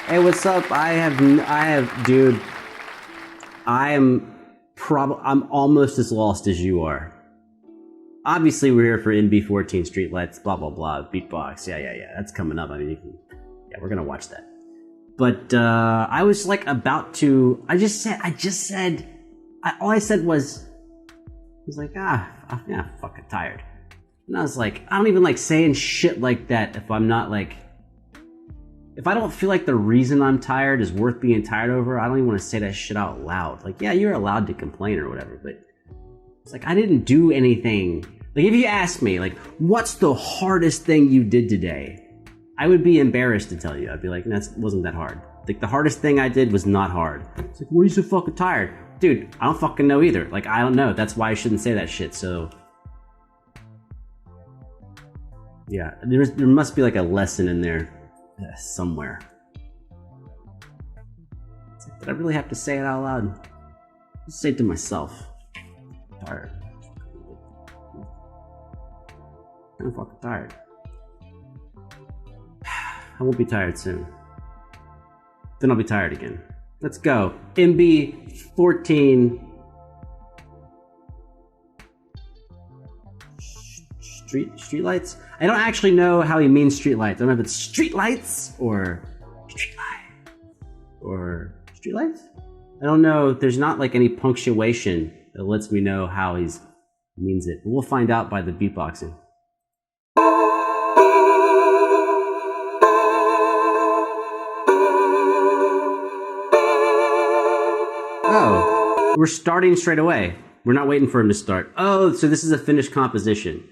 Hey, what's up? Dude. I'm almost as lost as you are. Obviously, we're here for MB14 Streetlights, blah blah blah, Beatbox. Yeah. That's coming up. I mean, we're gonna watch that. But I was like about to. All I said was like, yeah, fucking tired. And I was like, I don't even like saying shit like that if I'm not like. If I don't feel like the reason I'm tired is worth being tired over, I don't even want to say that shit out loud. Like, yeah, you're allowed to complain or whatever, but it's like, I didn't do anything. Like, if you ask me, like, what's the hardest thing you did today? I would be embarrassed to tell you. I'd be like, that wasn't that hard. Like, the hardest thing I did was not hard. It's like, why are you so fucking tired? Dude, I don't fucking know either. Like, I don't know. That's why I shouldn't say that shit, so. Yeah, there must be like a lesson in there. Somewhere. Did I really have to say it out loud? I'll say it to myself. I'm tired. I'm fucking tired. I won't be tired soon. Then I'll be tired again. Let's go. MB14. Streetlights? I don't actually know how he means streetlights. I don't know if it's streetlights or streetlight or streetlights. I don't know. There's not like any punctuation that lets me know how he means it. But we'll find out by the beatboxing. Oh, we're starting straight away. We're not waiting for him to start. Oh, so this is a finished composition.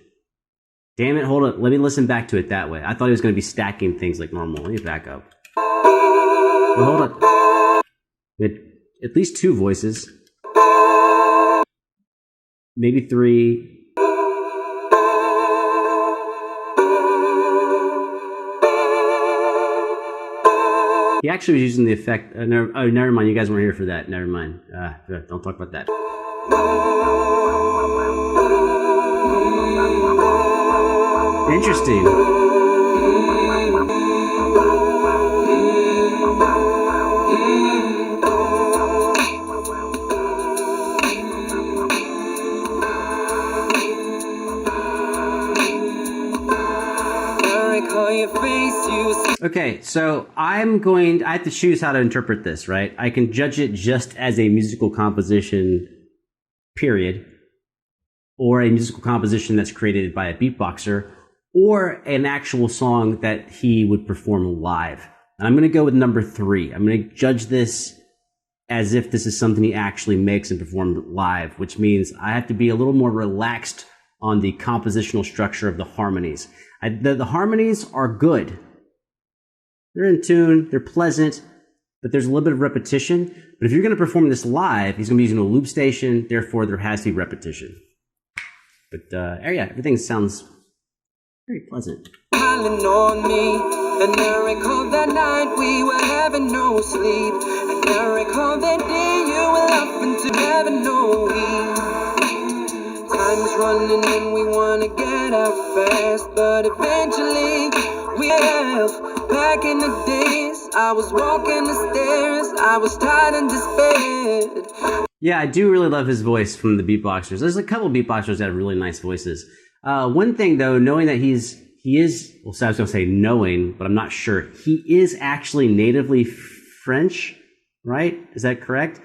Damn it, hold up. Let me listen back to it that way. I thought he was going to be stacking things like normal. Let me back up. Well, hold up. We had at least 2 voices. Maybe 3. He actually was using the effect. Never mind. You guys weren't here for that. Never mind. Don't talk about that. Interesting. Okay, so I have to choose how to interpret this, right? I can judge it just as a musical composition, period, or a musical composition that's created by a beatboxer, or an actual song that he would perform live. And I'm going to go with number 3. I'm going to judge this as if this is something he actually makes and performed live, which means I have to be a little more relaxed on the compositional structure of the harmonies. The harmonies are good. They're in tune, they're pleasant, but there's a little bit of repetition. But if you're going to perform this live, he's going to be using a loop station, therefore there has to be repetition. But yeah, everything sounds very pleasant. On me, and I recall that night we were having no sleep, and I recall that day you were laughing to having no ease. Time's running and we wanna get out fast, but eventually we have. Back in the days, I was walking the stairs, I was tired and despaired. Yeah, I do really love his voice from the beatboxers. There's a couple beatboxers that have really nice voices. One thing though, knowing that he is, well, so I was going to say knowing, but I'm not sure. He is actually natively French, right? Is that correct?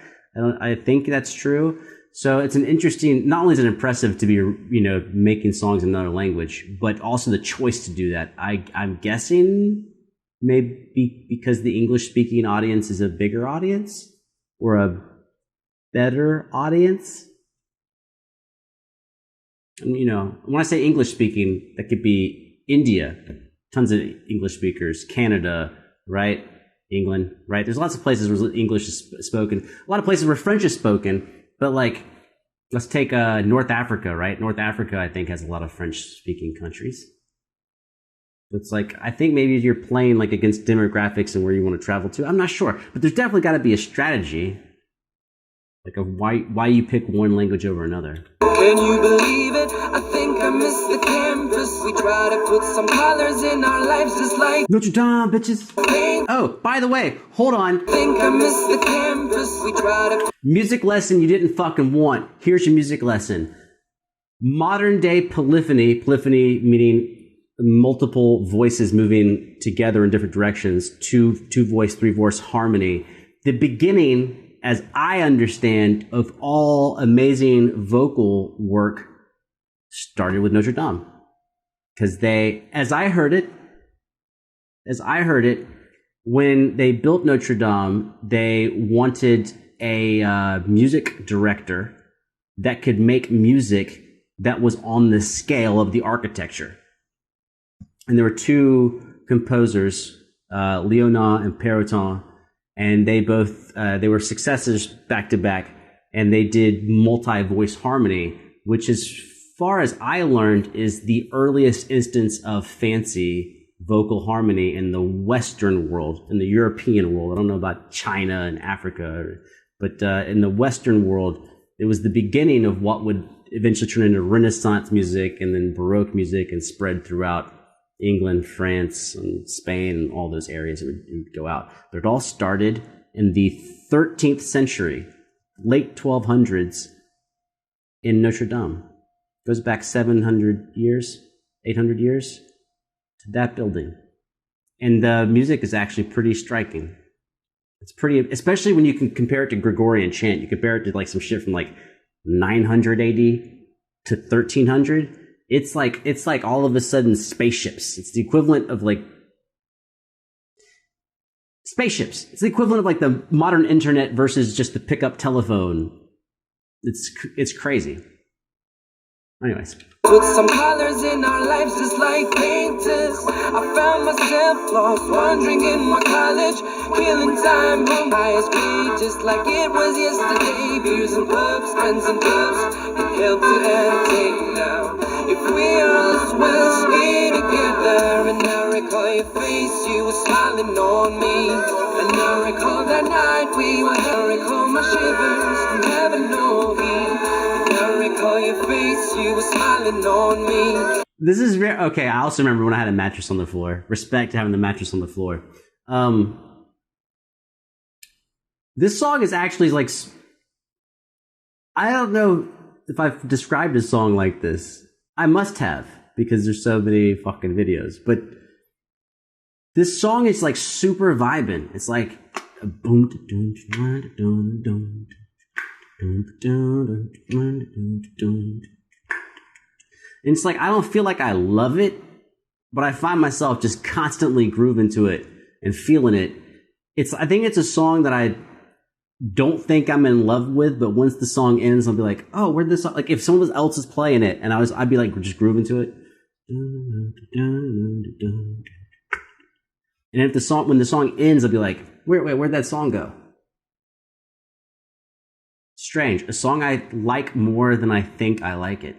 I think that's true. So it's an interesting, not only is it impressive to be, making songs in another language, but also the choice to do that. I'm guessing maybe because the English-speaking audience is a bigger audience or a better audience. And, when I say English-speaking, that could be India, tons of English speakers, Canada, right? England, right? There's lots of places where English is spoken. A lot of places where French is spoken, but like, let's take North Africa, right? North Africa, I think, has a lot of French-speaking countries. It's like, I think maybe you're playing like against demographics and where you want to travel to. I'm not sure, but there's definitely got to be a strategy. Like why you pick one language over another? Can you believe it? I think I miss the campus. We try to put some colors in our lives just like Notre Dame, bitches. Oh, by the way, hold on. Think I miss the campus. We try to Music lesson you didn't fucking want. Here's your music lesson. Modern day polyphony meaning multiple voices moving together in different directions, two voice, three voice harmony. The beginning, as I understand, of all amazing vocal work started with Notre Dame. Because as I heard it, when they built Notre Dame, they wanted a music director that could make music that was on the scale of the architecture. And there were two composers, Léonard and Perrotin, and they both they were successors back to back, and they did multi-voice harmony, which, as far as I learned, is the earliest instance of fancy vocal harmony in the Western world, in the European world. I don't know about China and Africa, but in the Western world, it was the beginning of what would eventually turn into Renaissance music and then Baroque music and spread throughout England, France, and Spain, and all those areas it would go out. But it all started in the 13th century, late 1200s, in Notre Dame. It goes back 700 years, 800 years to that building. And the music is actually pretty striking. It's pretty, especially when you can compare it to Gregorian chant. You compare it to like some shit from like 900 AD to 1300. It's like all of a sudden spaceships. It's the equivalent of like spaceships. It's the equivalent of like the modern internet versus just the pickup telephone. It's crazy. Anyways. put some colors in our lives just like painters. I found myself lost, wandering in my college, killing time on highest grade just like it was yesterday. Beers and pubs, friends and clubs, it helped to entertain now. If we are as well, we're together. And I recall your face, you were smiling on me. And I recall that night we were, I recall my shivers from having no heat. And I recall your face, you were smiling on me. This is very okay. I also remember when I had a mattress on the floor. Respect to having the mattress on the floor. This song is actually like, I don't know if I've described a song like this. I must have, because there's so many fucking videos. But this song is like super vibing. It's like boom, and it's like, I don't feel like I love it, but I find myself just constantly grooving to it and feeling it. I think it's a song that I don't think I'm in love with, but once the song ends, I'll be like, oh, where'd this song? Like if someone else is playing it and I'd be like just grooving to it. And if when the song ends, I'll be like, where'd that song go? Strange. A song I like more than I think I like it.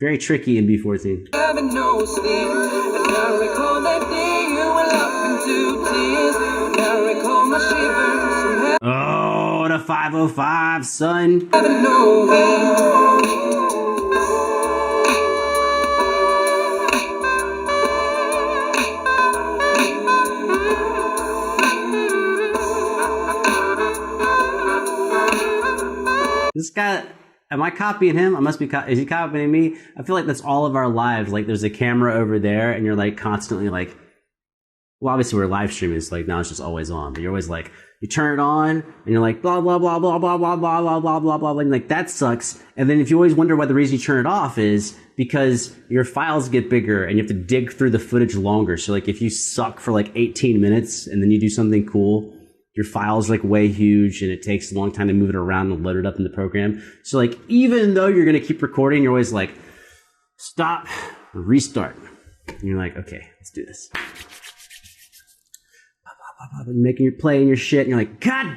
Very tricky in MB14. Having no sleep, and I recall that day you were laughing to tears, and I recall my shivers. Oh, the 505, son. Having no heat. This guy, am I copying him? I must be. Is he copying me? I feel like that's all of our lives. Like there's a camera over there, and you're like constantly like. Well, obviously we're live streaming, so like now it's just always on. But you're always like, you turn it on, and you're like blah blah blah blah blah blah blah blah blah blah blah, and like that sucks. And then if you always wonder why the reason you turn it off is because your files get bigger and you have to dig through the footage longer. So like if you suck for like 18 minutes and then you do something cool, your file's like way huge and it takes a long time to move it around and load it up in the program. So like even though you're gonna keep recording, you're always like, stop, restart. And you're like, okay, let's do this. And you're playing your shit and you're like, God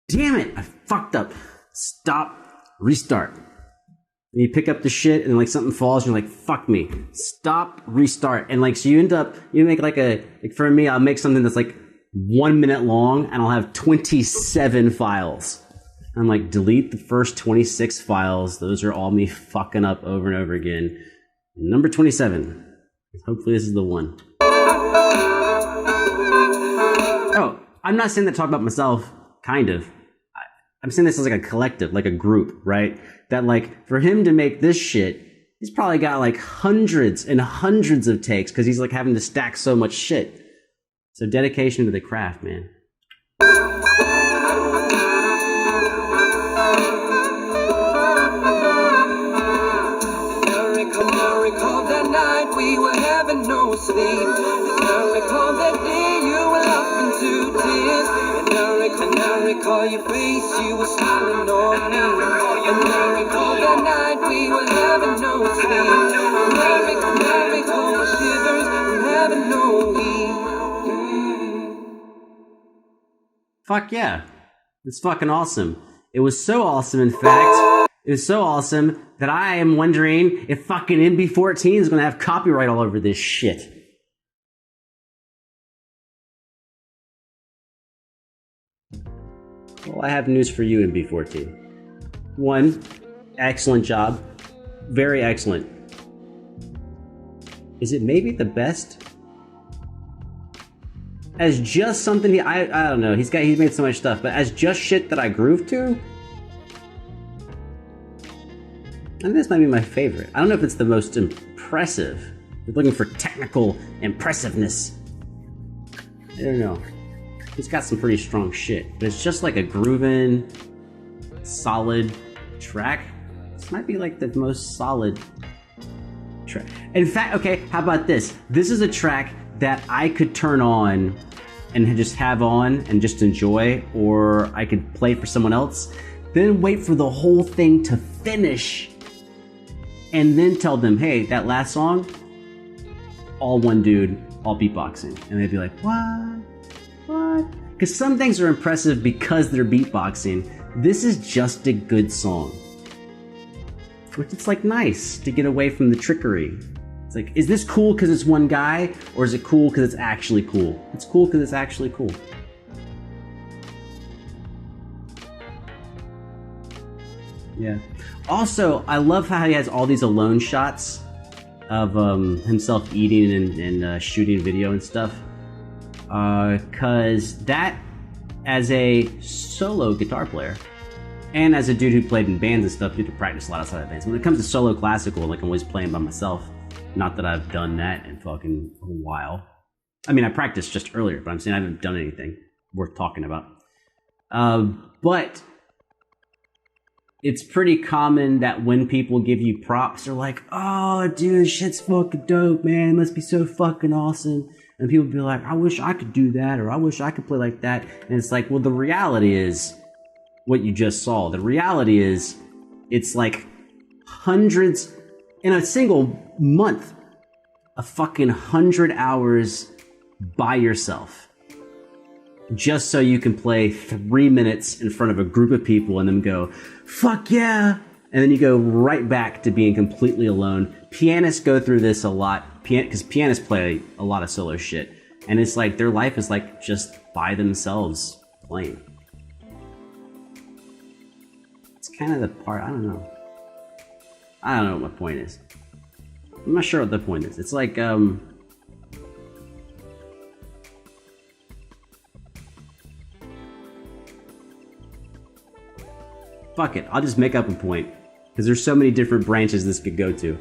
damn it, I fucked up. Stop, restart. And you pick up the shit and like something falls and you're like, fuck me. Stop, restart. And like so you make like for me, I'll make something that's like 1 minute long and I'll have 27 files. I'm like, delete the first 26 files. Those are all me fucking up over and over again. Number 27. Hopefully this is the one. Oh, I'm not saying that to talk about myself, kind of. I'm saying this as like a collective, like a group, right? That like, for him to make this shit, he's probably got like hundreds and hundreds of takes because he's like having to stack so much shit. So dedication to the craft, man. Recall that night we were having no sleep. And I recall that day you were laughing to tears. And I recall your face, you were smiling on me. And I recall that night we were having no sleep. And I recall my shivers from having no heat. Fuck yeah. It's fucking awesome. It was so awesome, in fact. It was so awesome that I am wondering if fucking MB14 is going to have copyright all over this shit. Well, I have news for you, MB14. One, excellent job. Very excellent. Is it maybe the best? As just something, I don't know, he's made so much stuff, but as just shit that I groove to, I think this might be my favorite. I don't know if it's the most impressive. We're looking for technical impressiveness. I don't know. He's got some pretty strong shit, but it's just like a grooving, solid track. This might be like the most solid track. In fact, okay, how about this? This is a track that I could turn on and just have on and just enjoy, or I could play for someone else, then wait for the whole thing to finish, and then tell them, hey, that last song, all one dude, all beatboxing. And they'd be like, what? What? Because some things are impressive because they're beatboxing. This is just a good song. Which it's like nice to get away from the trickery. It's like, is this cool because it's one guy, or is it cool because it's actually cool? It's cool because it's actually cool. Yeah. Also, I love how he has all these alone shots of himself eating and shooting video and stuff. Because that, as a solo guitar player, and as a dude who played in bands and stuff, you have to practice a lot outside of bands. When it comes to solo classical, like I'm always playing by myself. Not that I've done that in fucking a while. I mean, I practiced just earlier, but I'm saying I haven't done anything worth talking about. But it's pretty common that when people give you props, they're like, oh, dude, this shit's fucking dope, man. It must be so fucking awesome. And people be like, I wish I could do that, or I wish I could play like that. And it's like, well, the reality is what you just saw. The reality is it's like hundreds in a single month, a fucking 100 hours by yourself, just so you can play 3 minutes in front of a group of people and then go, fuck yeah, and then you go right back to being completely alone. Pianists go through this a lot, because pianists play a lot of solo shit, and it's like their life is like just by themselves playing. It's kind of the part, I don't know what my point is. I'm not sure what the point is. It's like, fuck it, I'll just make up a point, because there's so many different branches this could go to.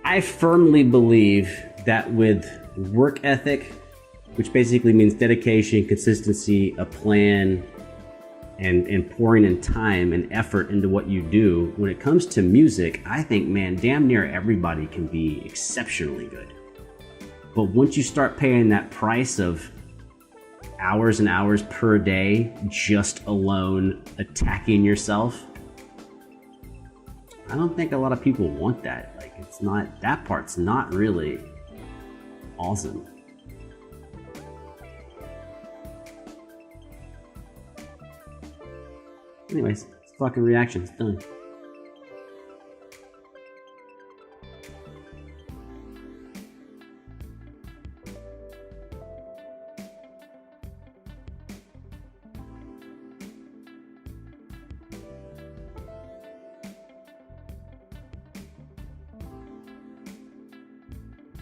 I firmly believe that with work ethic, which basically means dedication, consistency, a plan, and pouring in time and effort into what you do, when it comes to music, I think, man, damn near everybody can be exceptionally good. But once you start paying that price of hours and hours per day just alone attacking yourself, I don't think a lot of people want that. Like, it's not, that part's not really awesome. Anyways, it's fucking reactions done.